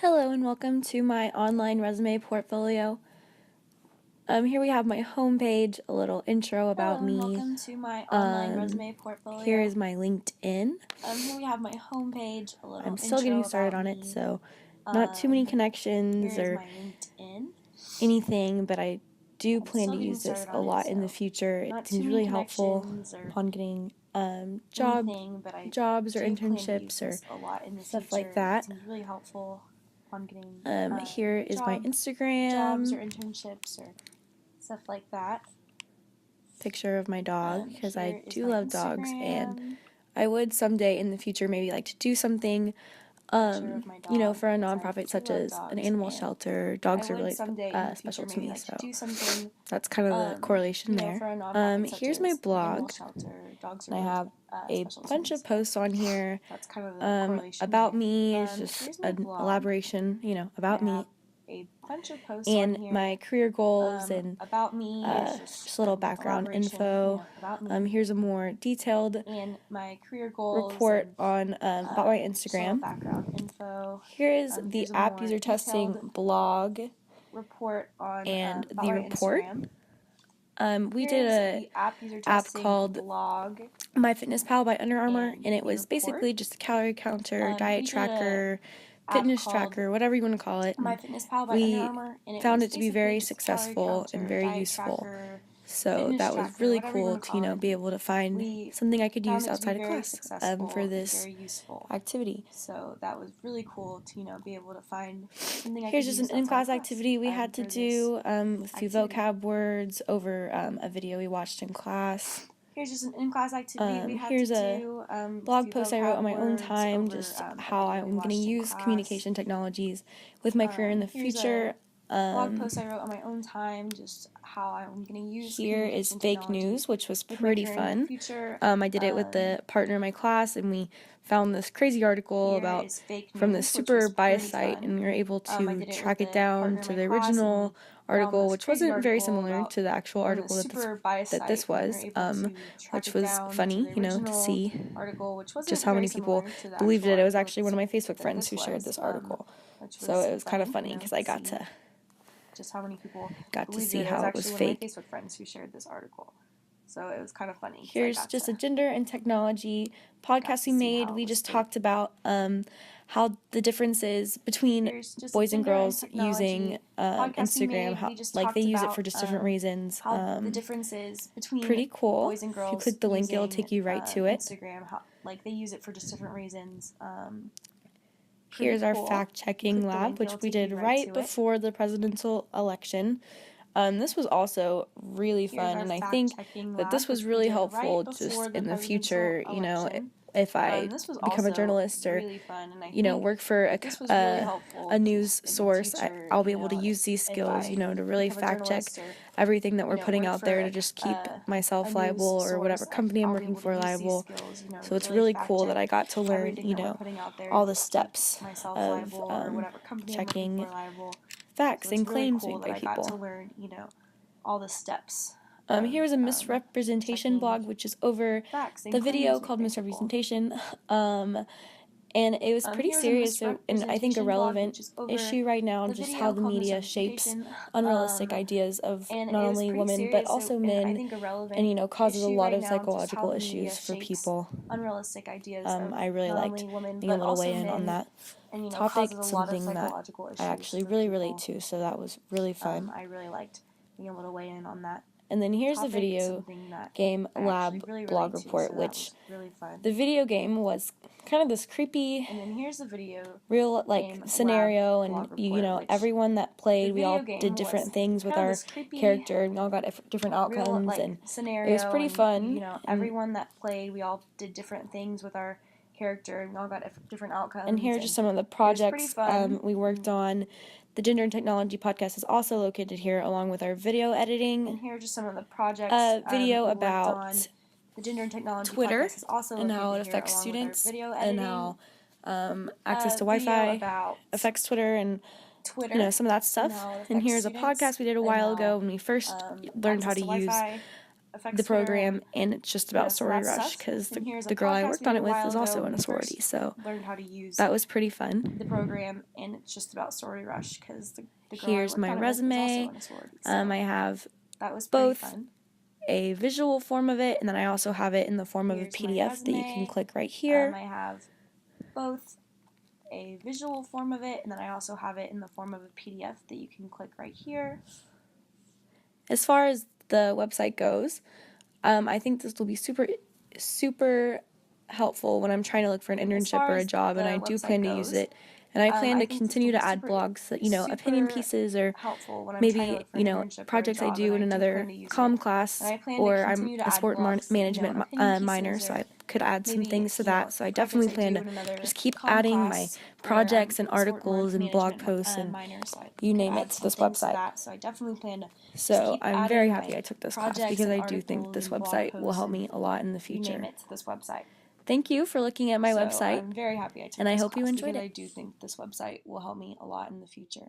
Hello and welcome to my online resume portfolio. Here we have my homepage, a little intro about me. Welcome to my online resume portfolio. Here is my LinkedIn. Here we have my homepage, a little I'm still getting started on it, so not too many connections or my LinkedIn. anything, but I do plan to use this a lot in the future. It seems really helpful upon getting jobs or internships or stuff like that. Really helpful upon getting here is my Instagram. Jobs or internships or stuff like that. Picture of my dog, because I do love dogs, and I would someday in the future maybe like to do something, for a nonprofit such as an animal shelter. Dogs are really special to me, so that's kind of the correlation there. Here's my blog, and I have a bunch of posts on here. About me is just an elaboration, about me. And my career goals and about me just a little background info. Here's a more detailed report on about my Instagram. Here is the app user testing blog and the report. We did a app called MyFitnessPal by Under Armour, and it was basically just a calorie counter, diet tracker, fitness tracker, whatever you want to call it. We found it to be very successful and very useful. So that was really cool to, be able to find something I could use outside of class for this activity. So that was really cool to, be able to find something I could Here's use just an in-class activity we had to do with a few vocab words over a video we watched in class. Here's just an in-class activity we had here's to do. A blog post I wrote on my own time, just how I'm going to use communication technologies with my career in the future. Blog post I wrote on my own time, just how I'm going to use. Here is fake news, which was pretty fun. I did it with the partner in my class, and we found this crazy article from this super biased site, and we were able to track it down to the original article, which wasn't very similar to the actual article that this was, which was funny, to see just how many people believed it. It was actually one of my Facebook friends who shared this article, so it was kind of funny because I got to see how it was fake. Facebook friends who shared this article. So it was kind of funny. Here's just a gender and technology podcast we made. We just talked about how the differences between boys and girls using Instagram, how they use it for just different reasons. The differences between pretty cool. Boys and girls. If you click the link, it'll take you right to it. Instagram, they use it for just different reasons. Here's our fact-checking lab, which we did right before the presidential election. This was also really fun, and I think that this was really helpful just in the future, if I become a journalist or, work for a news source, I'll be able to use these skills, to really fact-check everything that we're putting out there to just keep myself liable or whatever company I'm working for liable. So it's really cool that I got to learn, all the steps of checking facts and claims made by people. All the steps. Here's a misrepresentation blog, which is over the video called Misrepresentation, and it was pretty serious and I think a relevant issue right now, just how the media shapes unrealistic ideas of not only women but also men, and causes a lot of psychological issues for people. I really liked being able to weigh in on that topic. It's something that I actually really relate to, so that was really fun. I really liked being able to weigh in on that. And then here's the video game lab blog report, which the video game was kind of this creepy, real scenario, and everyone that played, we all did different things with our character, and we all got different outcomes, and it was pretty fun. Everyone that played, we all did different things with our character, and we all got different outcomes. And here are just some of the projects we worked on. The Gender and Technology podcast is also located here, along with our video editing. And here are just some of the projects. Video about the Gender and Technology Twitter podcast is also and how it affects students, and how access to Wi-Fi affects Twitter, and some of that stuff. And here's a podcast we did a while ago when we first learned how to use the program, and it's just about sorority rush because the girl I worked on it with is also in a sorority, so that was pretty fun. The program, and it's just about sorority rush because the here's my resume. I have both a visual form of it, and then I also have it in the form of a PDF that you can click right here. I have both a visual form of it, and then I also have it in the form of a PDF that you can click right here. As far as the website goes, I think this will be super helpful when I'm trying to look for an internship or a job, and I do plan to use it. And I plan to continue to add blogs, opinion pieces, or maybe, projects I do in another comm class, or I'm a sport management minor, so I could add some things to that. So I definitely plan to just keep adding my projects and articles and blog posts and you name it to this website. So I'm very happy I took this class because I do think this website will help me a lot in the future. Thank you for looking at my website. I'm very happy I took and I this hope you class enjoyed because it. I do think this website will help me a lot in the future.